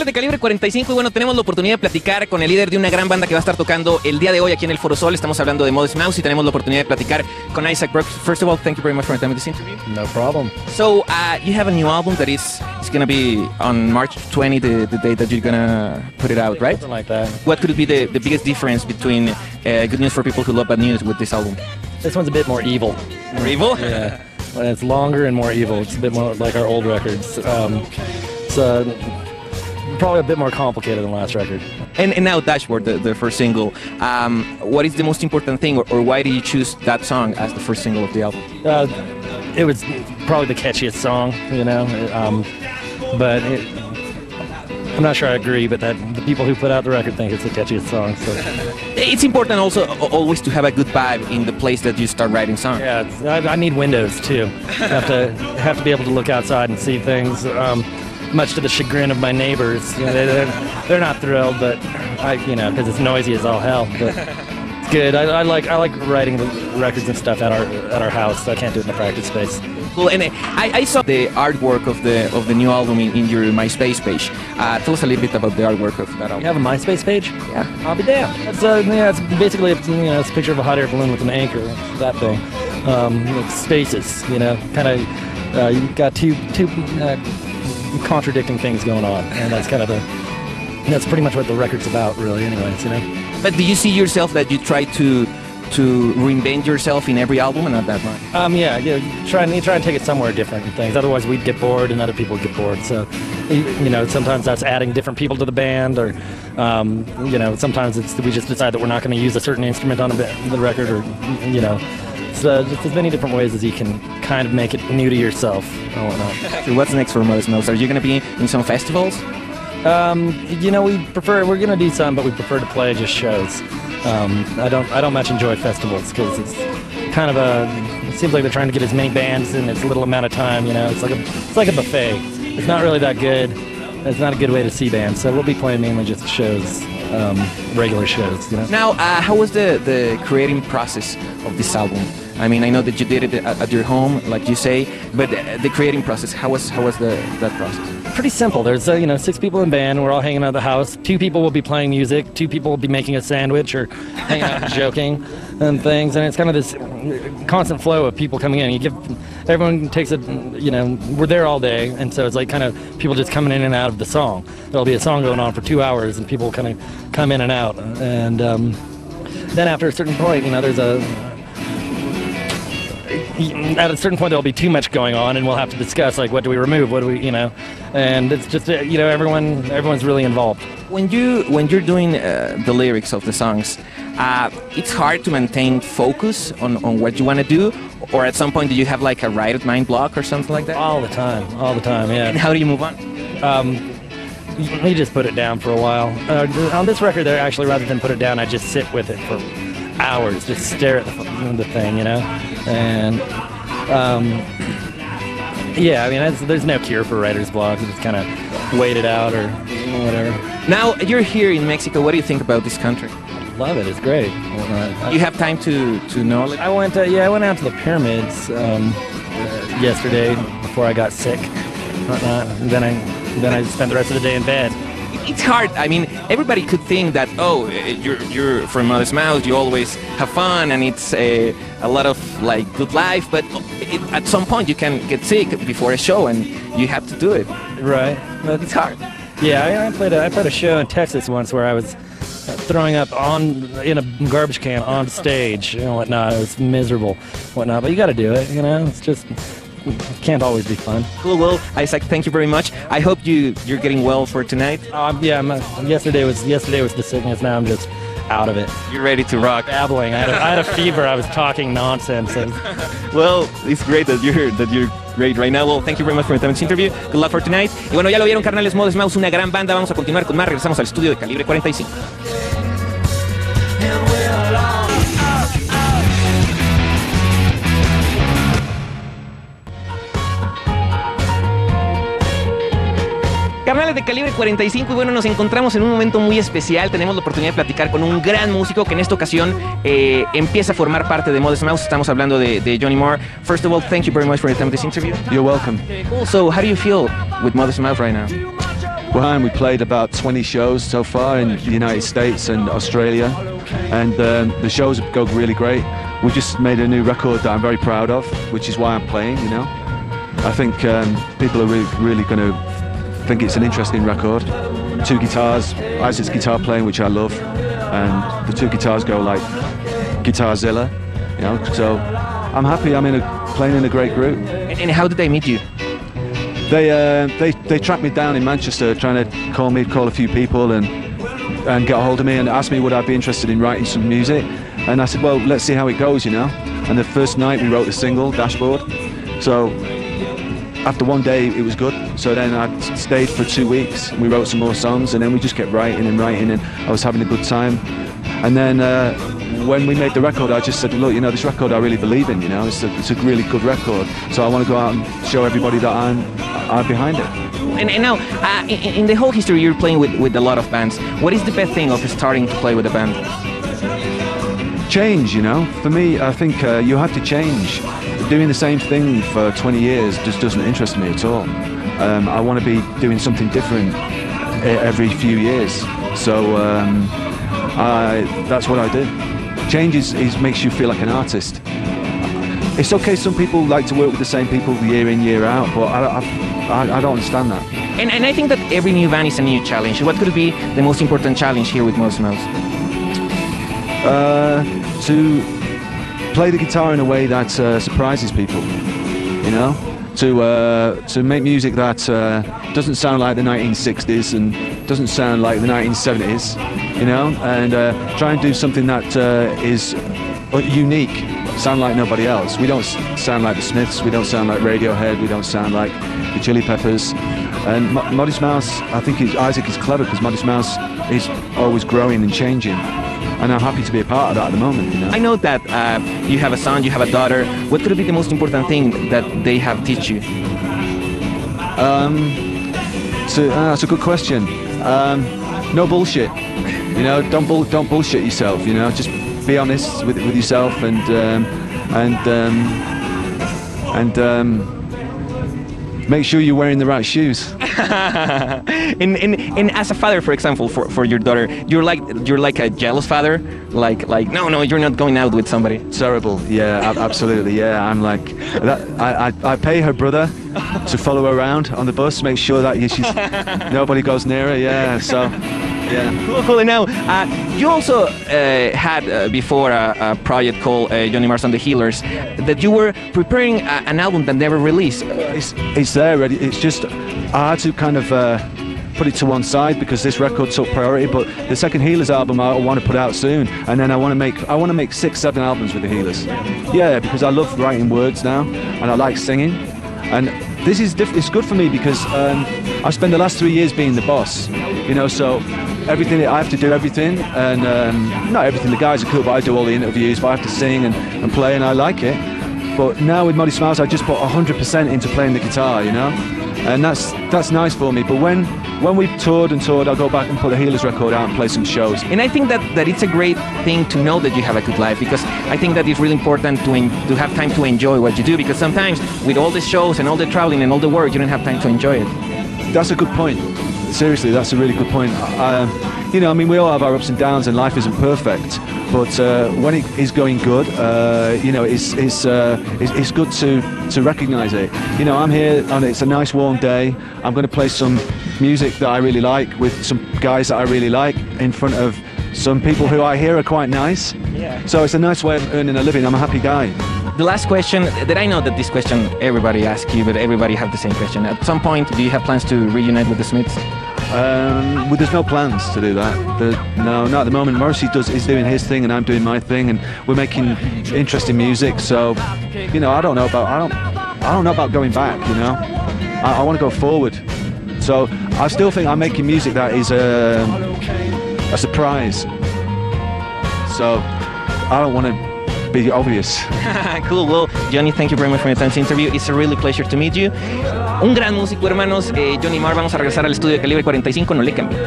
Carnales de Calibre 45, y bueno, tenemos la oportunidad de platicar con el líder de una gran banda que va a estar tocando el día de hoy aquí en el Foro Sol. Estamos hablando de Modest Mouse y tenemos la oportunidad de platicar con Isaac Brooks. First of all, thank you very much for attending this interview. No problem. So, you have a new album that is going to be on March 20, the day that you're going to put it out, right? Something like that. What could be the biggest difference between Good News for People Who Love Bad News with this album? This one's a bit more evil. More evil? Yeah. It's longer and more evil. It's a bit more like our old records. It's probably a bit more complicated than the last record. And now Dashboard, the first single. What is the most important thing, or why did you choose that song as the first single of the album? It was probably the catchiest song, you know. But I'm not sure I agree, but that the people who put out the record think it's the catchiest song. So. It's important also always to have a good vibe in the place that you start writing songs. Yeah, I need windows too. have to be able to look outside and see things. Much to the chagrin of my neighbors, you know, they're not thrilled, but because it's noisy as all hell. But it's good. I like writing the records and stuff at our house. I can't do it in the practice space. Cool. And I saw the artwork of the new album in your MySpace page. Tell us a little bit about the artwork of that album. You have a MySpace page? Yeah. I'll be damned. It's basically it's a picture of a hot air balloon with an anchor. That thing. Like spaces. Kind of. You've got two contradicting things going on, and that's pretty much what the record's about, really. Anyways, But do you see yourself that you try to reinvent yourself in every album, and not that much? Yeah. Try and take it somewhere different and things. Otherwise, we'd get bored, and other people would get bored. So, sometimes that's adding different people to the band, or sometimes we just decide that we're not going to use a certain instrument on the record, or So just as many different ways as you can kind of make it new to yourself and whatnot. So what's next for Modest Mouse? Are you going to be in some festivals? We're going to do some, but we prefer to play just shows. I don't much enjoy festivals because it's kind of it seems like they're trying to get as many bands in as little amount of time. It's like a buffet. It's not really that good. It's not a good way to see bands. So we'll be playing mainly just shows. Regular shows. Now, how was the creating process of this album? I mean, I know that you did it at your home, like you say, but the creating process, how was that process? Pretty simple. There's 6 people in band. We're all hanging out at the house. 2 people will be playing music. 2 people will be making a sandwich or hanging out and joking and things. And it's kind of this constant flow of people coming in. Everyone takes we're there all day, and so it's like kind of people just coming in and out of the song. There'll be a song going on for 2 hours, and people kind of come in and out. And then after a certain point, at a certain point there'll be too much going on, and we'll have to discuss what do we remove, what do we, and it's just everyone's really involved. When you're doing the lyrics of the songs, it's hard to maintain focus on what you want to do, or at some point do you have like a writer's mind block or something like that? All the time, yeah. And how do you move on? You just put it down for a while. On this record there, actually, rather than put it down, I just sit with it for hours, just stare at the thing, and there's no cure for writer's block. You just kind of wait it out or whatever. Now you're here in Mexico. What do you think about this country? Love it. It's great. You have time to know it? I went out to the pyramids yesterday before I got sick. And then I spent the rest of the day in bed. It's hard. I mean, everybody could think that, you're from Modest Mouse, you always have fun, and it's a lot of good life. But at some point, you can get sick before a show, and you have to do it. Right. But it's hard. Yeah, I played a show in Texas once where I was throwing up in a garbage can on stage and whatnot. It was miserable, whatnot. But you got to do it. It's just. It can't always be fun. Cool. Well, Isaac, thank you very much. I hope you're getting well for tonight. Yesterday was the sickness. Now I'm just out of it. You're ready to rock. Babbling. I had a fever. I was talking nonsense. Well, it's great that you're great right now. Well, thank you very much for this interview. Good luck for tonight. Y bueno, ya lo vieron, carnales, Modest Mouse, una gran banda. Vamos a continuar con más. Regresamos al estudio de Calibre 45. Carnales de Calibre 45, y bueno, nos encontramos en un momento muy especial. Tenemos la oportunidad de platicar con un gran músico que en esta ocasión empieza a formar parte de Modest Mouse. Estamos hablando de Johnny Moore. First of all, thank you very much for attending this interview. You're welcome. Cool. So, how do you feel with Modest Mouse right now? Well, we played about 20 shows so far in the United States and Australia, and the shows go really great. We just made a new record that I'm very proud of, which is why I'm playing, you know. I think people are really going to think it's an interesting record. 2 guitars, Isaac's guitar playing, which I love, and the 2 guitars go like Guitarzilla, you know. So I'm happy. I'm playing in a great group. And how did they meet you? They tracked me down in Manchester, trying to call a few people and get a hold of me and asked me would I be interested in writing some music. And I said, well, let's see how it goes, you know. And the first night we wrote the single, Dashboard. So after one day it was good. So then I stayed for 2 weeks. We wrote some more songs, and then we just kept writing, and I was having a good time. And then when we made the record, I just said, look, you know, this record I really believe in, you know, it's a really good record. So I want to go out and show everybody that I'm behind it. And now, in the whole history, you're playing with a lot of bands. What is the best thing of starting to play with a band? Change, you know. For me, I think you have to change. Doing the same thing for 20 years just doesn't interest me at all. I want to be doing something different every few years. So that's what I do. Change makes you feel like an artist. It's okay, some people like to work with the same people year in, year out, but I don't understand that. And I think that every new band is a new challenge. What could be the most important challenge here with Modest Mouse? To play the guitar in a way that surprises people, you know? To make music that doesn't sound like the 1960s and doesn't sound like the 1970s, you know? And try and do something that is unique, sound like nobody else. We don't sound like the Smiths, we don't sound like Radiohead, we don't sound like the Chili Peppers. And Modest Mouse, I think Isaac is clever because Modest Mouse is always growing and changing. And I'm happy to be a part of that at the moment, you know. I know that you have a son, you have a daughter. What could be the most important thing that they have teach you? That's a good question. No bullshit. You know, don't bullshit yourself. You know, just be honest with yourself and make sure you're wearing the right shoes. and as a father, for example, for your daughter, you're like a jealous father. Like no, you're not going out with somebody. Terrible. Yeah, absolutely. Yeah, I'm like that. I pay her brother to follow her around on the bus, make sure that nobody goes near her. Yeah. So. Yeah. Cool. And now, you also had before a project called Johnny Marr and the Healers, that you were preparing an album that never released. It's there already. It's just I had to kind of put it to one side because this record took priority. But the second Healers album I want to put out soon, and then I want to make 6-7 albums with the Healers. Yeah, because I love writing words now, and I like singing, and this is it's good for me because I spent the last 3 years being the boss, you know, so. Everything, I have to do everything, and not everything, the guys are cool, but I do all the interviews, but I have to sing and play, and I like it. But now with Modest Mouse, I just put 100% into playing the guitar, you know? And that's nice for me. But when we've toured, I'll go back and put the Healers record out and play some shows. And I think that it's a great thing to know that you have a good life, because I think that it's really important to have time to enjoy what you do, because sometimes with all the shows and all the traveling and all the work, you don't have time to enjoy it. That's a good point. Seriously, that's a really good point. You know, I mean, we all have our ups and downs, and life isn't perfect. But when it is going good, you know, it's good to recognise it. You know, I'm here, and it's a nice warm day. I'm going to play some music that I really like with some guys that I really like in front of some people who I hear are quite nice. Yeah. So it's a nice way of earning a living. I'm a happy guy. The last question, that I know that this question everybody asks you, but everybody have the same question. At some point, do you have plans to reunite with the Smiths? Well, there's no plans to do that. No, not at the moment. Morrissey is doing his thing, and I'm doing my thing, and we're making interesting music. So, you know, I don't know about going back. You know, I want to go forward. So I still think I'm making music that is a surprise. So I don't want to be obvious. Cool. Well, Johnny, thank you very much for your time to interview. It's a really pleasure to meet you. Un gran músico, hermanos. Johnny Marr. Vamos a regresar al estudio de Calibre 45. No le cambien.